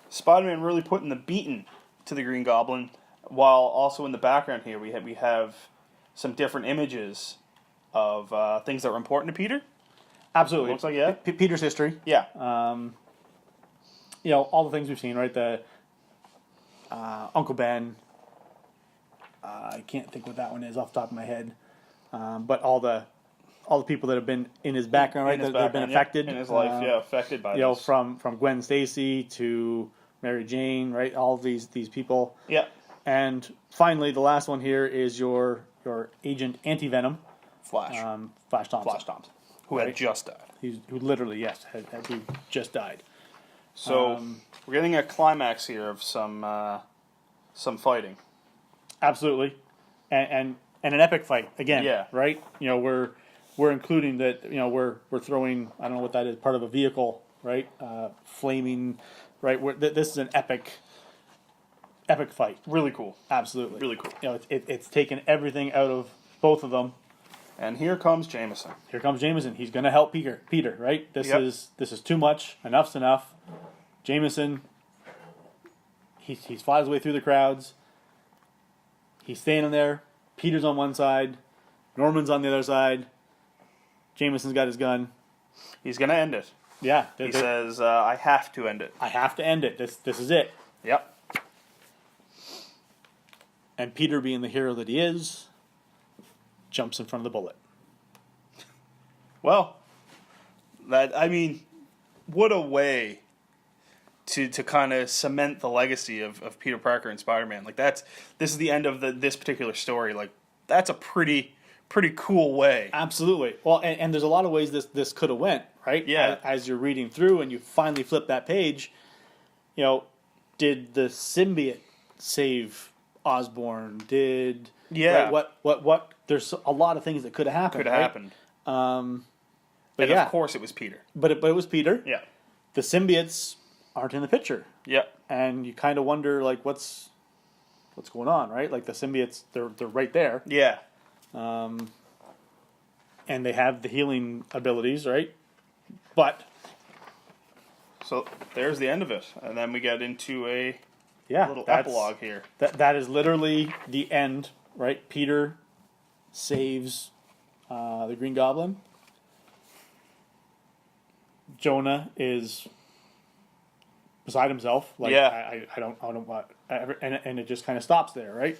Spider-Man really putting the beating to the Green Goblin, while also in the background here we have some different images of things that were important to Peter. Absolutely. Looks like, yeah. Peter's history. Yeah. All the things we've seen, right? The Uncle Ben. I can't think what that one is off the top of my head. But all the people that have been in his background, right? That have been affected in his life, affected by this. From Gwen Stacy to Mary Jane, right? All of these people. Yeah. And finally, the last one here is your agent Anti-Venom, Flash. Flash Thompson. Flash Thompson, who had just died. Who literally, yes, who just died. So we're getting a climax here of some fighting. Absolutely, and an epic fight again. Yeah. Right. You know, we're including that. You know, we're throwing. I don't know what that is. Part of a vehicle, right? Flaming, right? This is an epic fight. Really cool. Absolutely. Really cool. You know, it's taken everything out of both of them. And here comes Jameson. Here comes Jameson. He's going to help Peter. Right. This Yep. is too much. Enough's enough. Jameson. He's fought his way through the crowds. He's standing there. Peter's on one side. Norman's on the other side. Jameson's got his gun. He's going to end it. Yeah. He says, I have to end it. I have to end it. This is it. Yep. And Peter, being the hero that he is, jumps in front of the bullet. Well, what a way to kind of cement the legacy of Peter Parker and Spider-Man. Like this is the end of this particular story. Like that's a pretty cool way. Absolutely. Well, and there's a lot of ways this could have went, right? Yeah. As you're reading through and you finally flip that page, you know, did the symbiote save Osborn? Did Yeah. Right, what? There's a lot of things that could have happened. Could have right? happened. But And yeah, of course it was Peter. but it was Peter. Yeah. The symbiotes aren't in the picture. Yep. And you kind of wonder, like, what's going on, right? Like the symbiotes, they're right there, Yeah. and they have the healing abilities, right? But So there's the end of it, and then we get into a yeah, little that's- epilogue here. That is literally the end, right? Peter saves the Green Goblin. Jonah is beside himself. Like, Yeah. I don't want, and it just kind of stops there, right?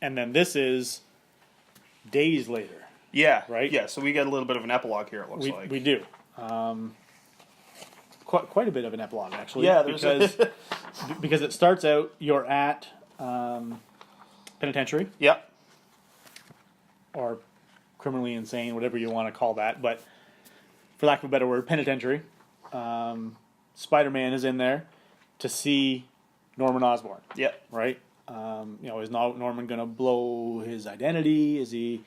And then this is days later. Yeah. Right? Yeah. So we get a little bit of an epilogue here. It looks like We do. Quite a bit of an epilogue, actually. Yeah, there's because it starts out, you're at penitentiary, Yep. or criminally insane, whatever you want to call that, but for lack of a better word, penitentiary. Spider-Man is in there to see Norman Osborn, Yep. right? Is Norman going to blow his identity? Is he?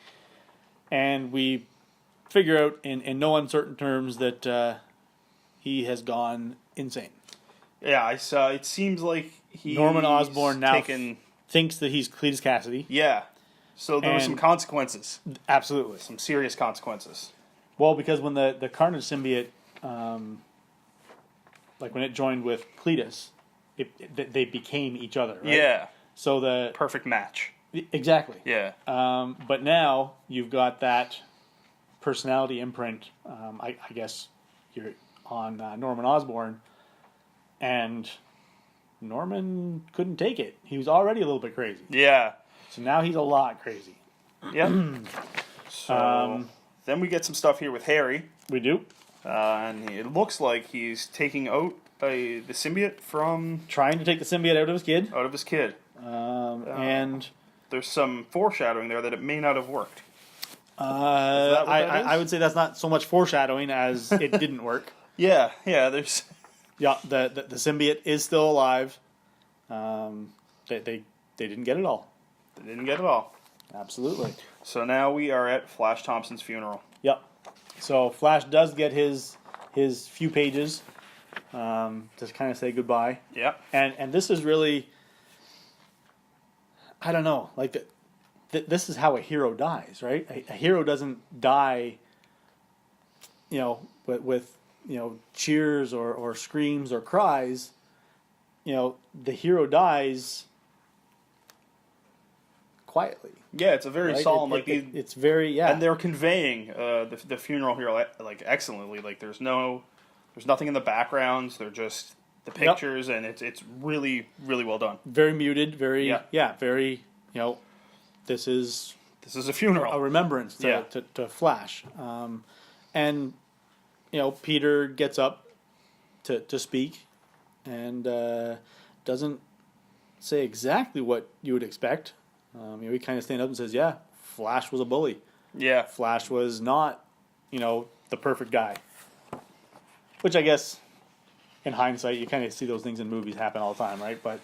And we figure out in no uncertain terms that he has gone insane. Yeah, I saw. It seems like Norman Osborn now taken. thinks that he's Cletus Cassidy. Yeah. So there were some And- consequences, Absolutely. some serious consequences. Well, because when the Carnage symbiote, like when it joined with Cletus, they became each other, right? Yeah. So the Perfect match. exactly. Yeah. But now you've got that personality imprint. I guess you're on Norman Osborn, and Norman couldn't take it. He was already a little bit crazy, Yeah. so now he's a lot crazy. Yep. So then we get some stuff here with Harry, We do. and it looks like he's taking out the symbiote from Trying to take the symbiote out of his kid, out of his kid. and There's some foreshadowing there that it may not have worked. I that what that is? would say that's not so much foreshadowing as it didn't work. Yeah. There's. Yeah, the symbiote is still alive. They didn't get it all. They didn't get it all. Absolutely. So now we are at Flash Thompson's funeral. Yep. So Flash does get his few pages to kind of say goodbye. Yep. And this is really, I don't know, like this is how a hero dies, right? A hero doesn't die, with cheers or screams or cries. The hero dies quietly. Yeah, it's a very Right? solemn. It's very and they're conveying the funeral here like excellently. Like there's nothing in the backgrounds. They're just the pictures, and it's really really well done. very muted, very Yeah. very this is This is a funeral. a remembrance to Flash, and Peter gets up to speak, and doesn't say exactly what you would expect. He kind of stands up and says, "Yeah, Flash was a bully. Yeah. Flash was not, the perfect guy." Which I guess in hindsight, you kind of see those things in movies happen all the time, right? But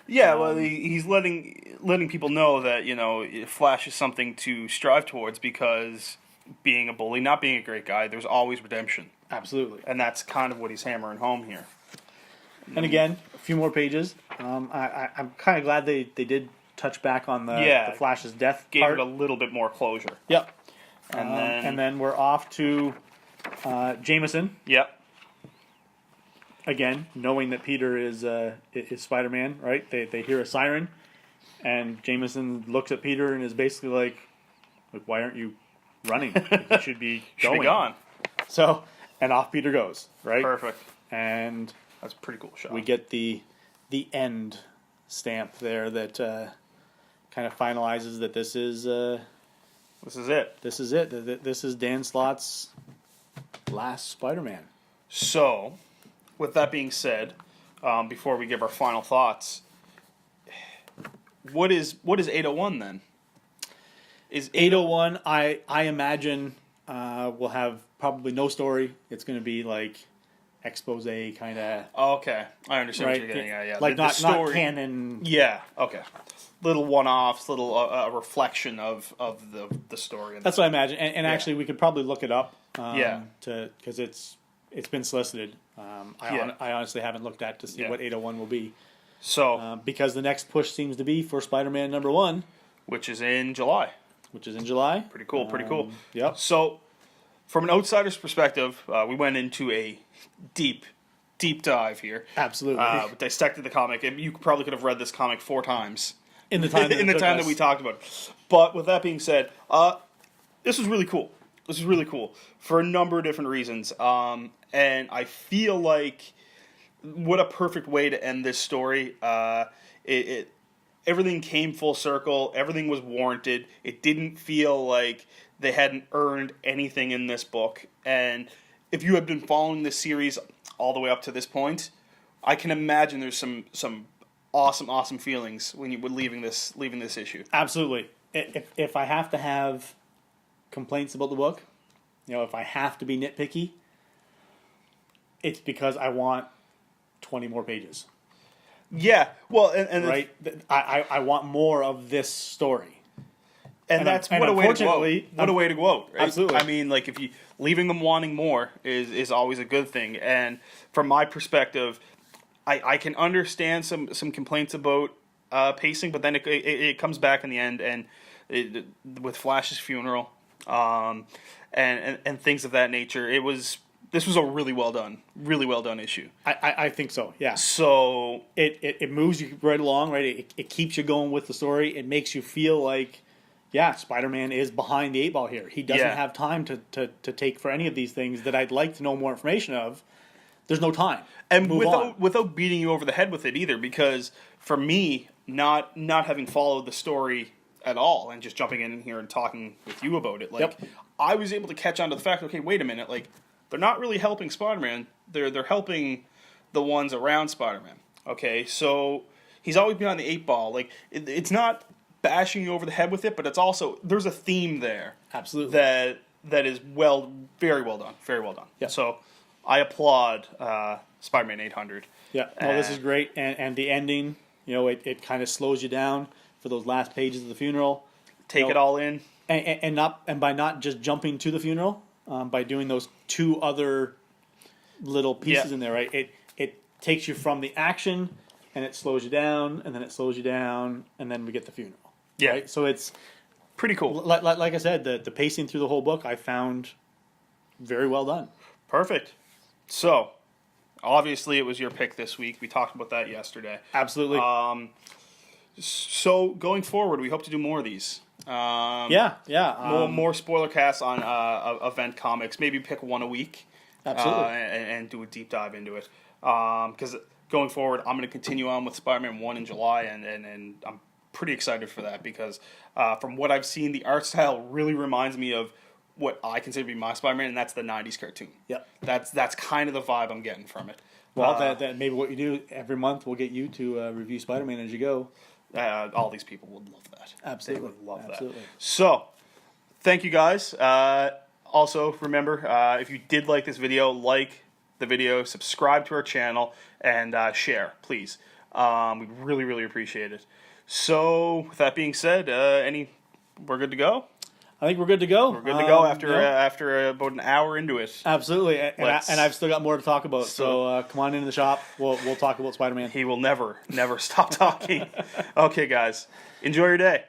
Yeah, well, he's letting people know that, you know, Flash is something to strive towards, because being a bully, not being a great guy, there's always redemption. absolutely. And that's kind of what he's hammering home here. And again, a few more pages. I'm kind of glad they did touch back on the Flash's death Gave part. it a little bit more closure. Yep. And then we're off to Jameson. Yep. Again, knowing that Peter is Spider-Man, right? They hear a siren, and Jameson looks at Peter and is basically like why aren't you running? You should be going. Should be gone. So, and off Peter goes, right? Perfect. And that's a pretty cool shot. we get the end stamp there that kind of finalizes that this is this is it. This is it. This is Dan Slott's last Spider-Man. So, with that being said, before we give our final thoughts, what is 801 then? Is 801? I imagine will have probably no story. It's going to be like expose kind of. Oh, okay, I understand right? what you're getting at. Yeah, like the not story, canon. Yeah. Okay. Little one-offs, little reflection of the story. That's what I imagine. And actually, we could probably look it up. Yeah. Because it's been solicited. I honestly haven't looked at to see what 801 will be. So because the next push seems to be for Spider-Man #1, which is in July. Pretty cool. Pretty cool. Yep. So, from an outsider's perspective, we went into a deep dive here. Absolutely. Dissected the comic. And you probably could have read this comic 4 times in the time that we talked about it. But with that being said, this was really cool. This is really cool for a number of different reasons. And I feel like what a perfect way to end this story. Everything came full circle. Everything was warranted. It didn't feel like they hadn't earned anything in this book. And if you have been following this series all the way up to this point, I can imagine there's some awesome feelings when you were leaving this issue. Absolutely. If I have to have complaints about the book, if I have to be nitpicky, it's because I want 20 more pages. Yeah, well, and right. I want more of this story, and that's what a way to go. What a way to go out! Right? Absolutely. I mean, like if you leaving them wanting more is always a good thing. And from my perspective, I can understand some complaints about pacing, but then it comes back in the end, and with Flash's funeral, and things of that nature, this was a really well done issue. I think so, yeah. So it moves you right along, right? It keeps you going with the story. It makes you feel like, yeah, Spider-Man is behind the 8 ball here. He doesn't have time to take for any of these things that I'd like to know more information of. There's no time. And without beating you over the head with it either, because for me, not having followed the story at all and just jumping in here and talking with you about it, I was able to catch on to the fact, okay, wait a minute, like, they're not really helping Spider-Man. They're helping the ones around Spider-Man. Okay, so he's always been on the 8 ball. Like it's not bashing you over the head with it, but it's also there's a theme there. Absolutely. That is very well done. Very well done. Yeah. So I applaud Spider-Man 800. Yeah. No, this is great, and the ending. It kind of slows you down for those last pages of the funeral. Take it all in, and by not just jumping to the funeral. By doing those 2 other little pieces in there, right? It takes you from the action, and it slows you down, and then it slows you down, and then we get the funeral. Yeah. Right? So it's pretty cool. Like I said, the pacing through the whole book I found very well done. Perfect. So, obviously it was your pick this week. We talked about that yesterday. Absolutely. So going forward, we hope to do more of these. More spoiler casts on event comics. Maybe pick one a week. Absolutely. And do a deep dive into it. Because going forward, I'm going to continue on with Spider-Man 1 in July, and I'm pretty excited for that because from what I've seen, the art style really reminds me of what I consider to be my Spider-Man, and that's the 90s cartoon. Yep. That's kind of the vibe I'm getting from it. Well, that maybe what you do every month will get you to review Spider-Man as you go. All these people would love that. Absolutely. They would love Absolutely. that. So, thank you guys. Also, remember, if you did like this video, like, the video, subscribe to our channel, and share, please. We really, really appreciate it. So, with that being said, we're good to go? I think we're good to go. We're good to go after about an hour into it. Absolutely, and I've still got more to talk about. So come on into the shop. We'll talk about Spider-Man. He will never stop talking. Okay, guys, enjoy your day.